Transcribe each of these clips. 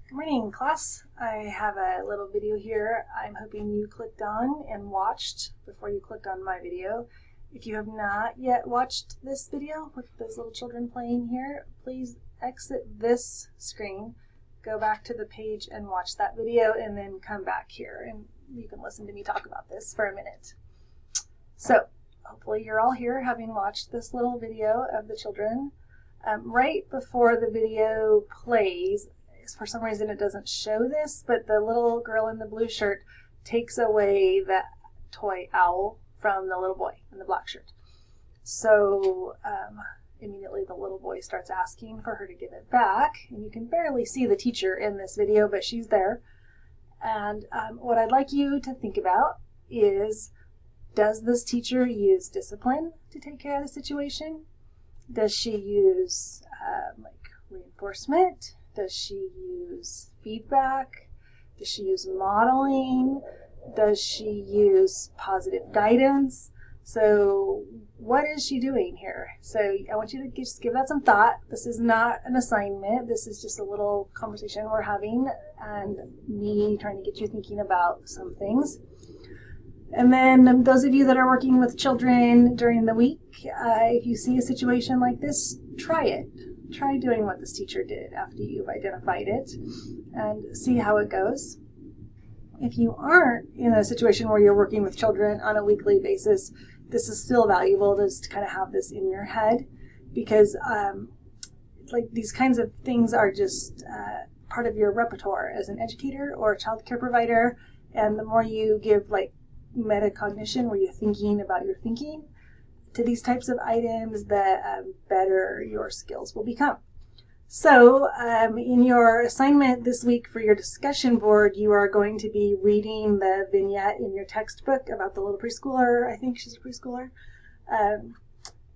Good morning, class. I have a little video here I'm hoping you clicked on and watched before you clicked on my video. If you have not yet watched this video with those little children playing here, please exit this screen, go back to the page and watch that video, and then come back here and you can listen to me talk about this for a minute. So hopefully you're all here having watched this little video of the children. Right before the video plays, for some reason it doesn't show this, but the little girl in the blue shirt takes away the toy owl from the little boy in the black shirt. So immediately the little boy starts asking for her to give it back, and you can barely see the teacher in this video, but she's there. And what I'd like you to think about is, does this teacher use discipline to take care of the situation? Does she use like reinforcement? Does she use feedback? Does she use modeling? Does she use positive guidance? So what is she doing here? So I want you to just give that some thought. This is not an assignment. This is just a little conversation we're having and me trying to get you thinking about some things. And then those of you that are working with children during the week, if you see a situation like this, try it. Try doing what this teacher did after you've identified it and see how it goes. If you aren't in a situation where you're working with children on a weekly basis, this is still valuable just to kind of have this in your head, because like these kinds of things are just part of your repertoire as an educator or a child care provider. And the more you give like metacognition, where you're thinking about your thinking, to these types of items, the better your skills will become. So in your assignment this week for your discussion board, you are going to be reading the vignette in your textbook about the little preschooler, I think she's a preschooler,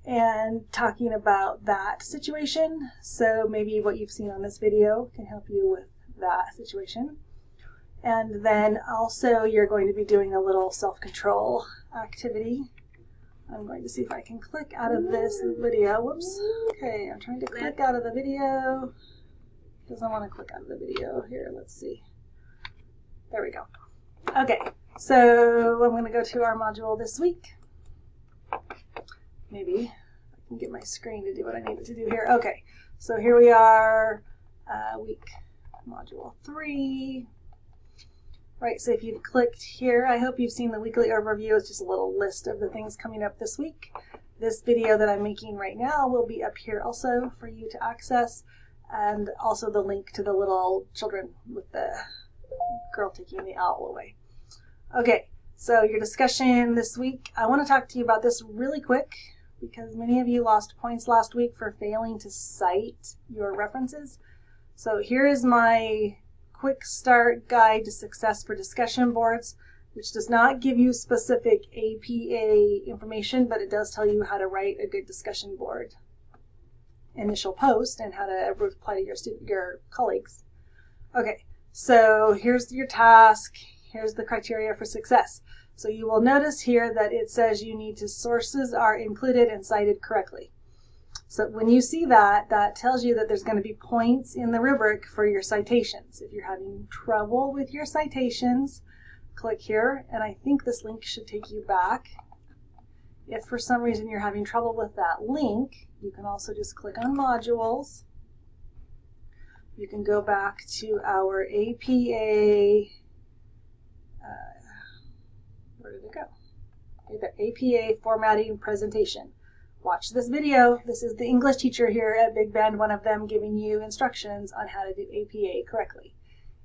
and talking about that situation. So maybe what you've seen on this video can help you with that situation. And then also you're going to be doing a little self-control activity. I'm going to see if I can click out of this video. Whoops. Okay, I'm trying to click out of the video. Doesn't want to click out of the video. Here, let's see. There we go. Okay, so I'm going to go to our module this week. Maybe I can get my screen to do what I need it to do here. Okay, so here we are, week module 3. Right, so if you've clicked here, I hope you've seen the weekly overview. It's just a little list of the things coming up this week. This video that I'm making right now will be up here also for you to access, and also the link to the little children with the girl taking the owl away. Okay, so your discussion this week, I want to talk to you about this really quick because many of you lost points last week for failing to cite your references. So here is my quick start guide to success for discussion boards, which does not give you specific APA information, but it does tell you how to write a good discussion board initial post and how to reply to your colleagues. Okay, so here's your task. Here's the criteria for success. So you will notice here that it says you need to sources are included and cited correctly. So when you see that, that tells you that there's going to be points in the rubric for your citations. If you're having trouble with your citations, click here, and I think this link should take you back. If for some reason you're having trouble with that link, you can also just click on modules. You can go back to our APA, where did it go? The APA formatting presentation. Watch this video. This is the English teacher here at Big Bend, one of them, giving you instructions on how to do APA correctly.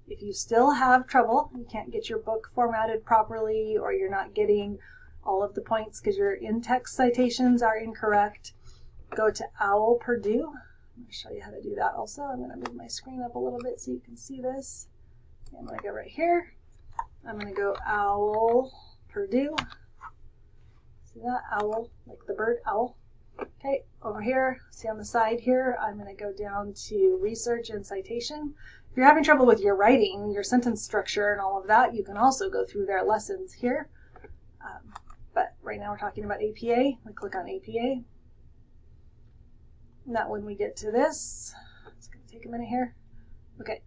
If you still have trouble, you can't get your book formatted properly, or you're not getting all of the points because your in-text citations are incorrect, go to OWL Purdue. I'm going to show you how to do that also. I'm going to move my screen up a little bit so you can see this. Okay, I'm going to go right here. I'm going to go OWL Purdue. See that? Owl, like the bird, owl. Okay, over here, see on the side here, I'm going to go down to research and citation. If you're having trouble with your writing, your sentence structure and all of that, you can also go through their lessons here. But right now we're talking about APA. We click on APA. Not when we get to this. It's going to take a minute here. Okay.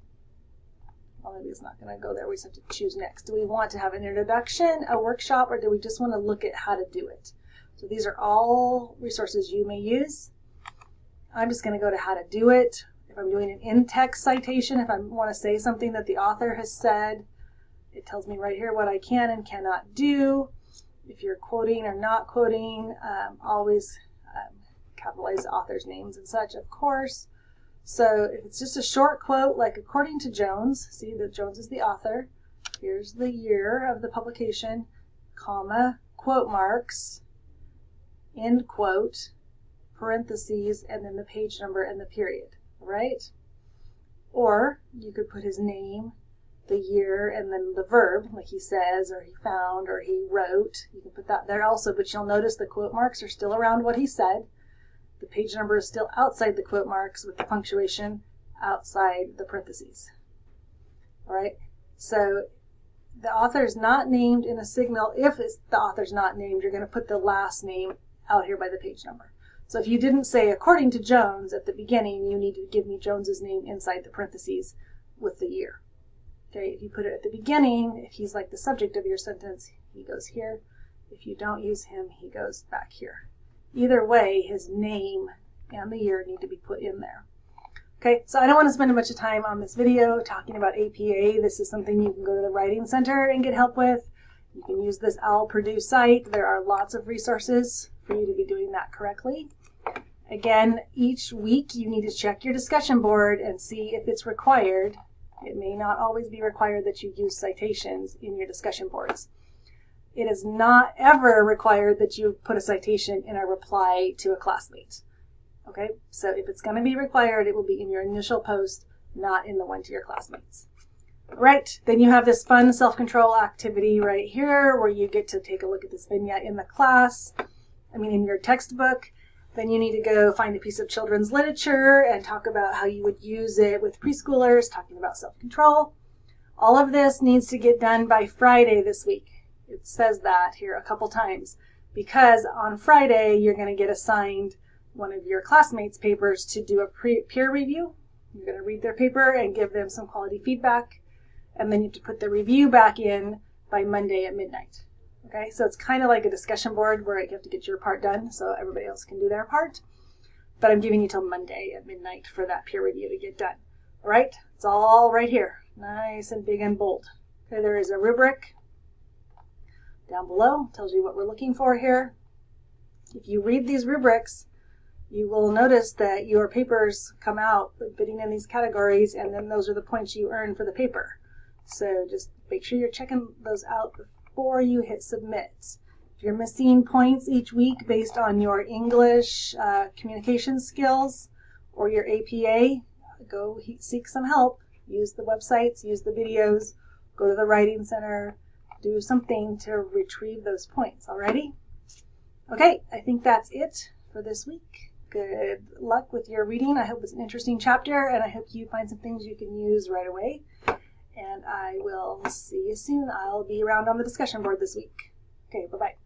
Well, maybe it's not going to go there. We just have to choose next. Do we want to have an introduction, a workshop, or do we just want to look at how to do it? So these are all resources you may use. I'm just going to go to how to do it. If I'm doing an in-text citation, if I want to say something that the author has said, it tells me right here what I can and cannot do. If you're quoting or not quoting, always capitalize the author's names and such, of course. So if it's just a short quote, like according to Jones, see that Jones is the author. Here's the year of the publication, comma, quote marks, end quote, parentheses, and then the page number and the period, right? Or you could put his name, the year, and then the verb, like he says, or he found, or he wrote. You can put that there also, but you'll notice the quote marks are still around what he said. The page number is still outside the quote marks with the punctuation outside the parentheses. All right, so the author is not named in a signal. If the author's not named, you're going to put the last name out here by the page number. So if you didn't say according to Jones at the beginning, you need to give me Jones's name inside the parentheses with the year. Okay, if you put it at the beginning, if he's like the subject of your sentence, he goes here. If you don't use him, he goes back here. Either way, his name and the year need to be put in there. Okay, so I don't want to spend a bunch of time on this video talking about APA. This is something you can go to the Writing Center and get help with. You can use this OWL Purdue site. There are lots of resources for you to be doing that correctly. Again, each week you need to check your discussion board and see if it's required. It may not always be required that you use citations in your discussion boards. It is not ever required that you put a citation in a reply to a classmate. Okay, so if it's going to be required, it will be in your initial post, not in the one to your classmates. All right, then you have this fun self-control activity right here where you get to take a look at this vignette in the class, in your textbook. Then you need to go find a piece of children's literature and talk about how you would use it with preschoolers, talking about self-control. All of this needs to get done by Friday this week. It says that here a couple times because on Friday you're going to get assigned one of your classmates' papers to do a peer review. You're going to read their paper and give them some quality feedback, and then you have to put the review back in by Monday at midnight. Okay, so it's kind of like a discussion board where you have to get your part done so everybody else can do their part. But I'm giving you till Monday at midnight for that peer review to get done. All right, it's all right here, nice and big and bold. Okay, there is a rubric down below, tells you what we're looking for here. If you read these rubrics, you will notice that your papers come out fitting in these categories, and then those are the points you earn for the paper. So just make sure you're checking those out before you hit submit. If you're missing points each week based on your English communication skills or your APA, go seek some help. Use the websites, use the videos, go to the Writing Center, do something to retrieve those points. Alrighty? Okay, I think that's it for this week. Good luck with your reading. I hope it's an interesting chapter, and I hope you find some things you can use right away. And I will see you soon. I'll be around on the discussion board this week. Okay, bye-bye.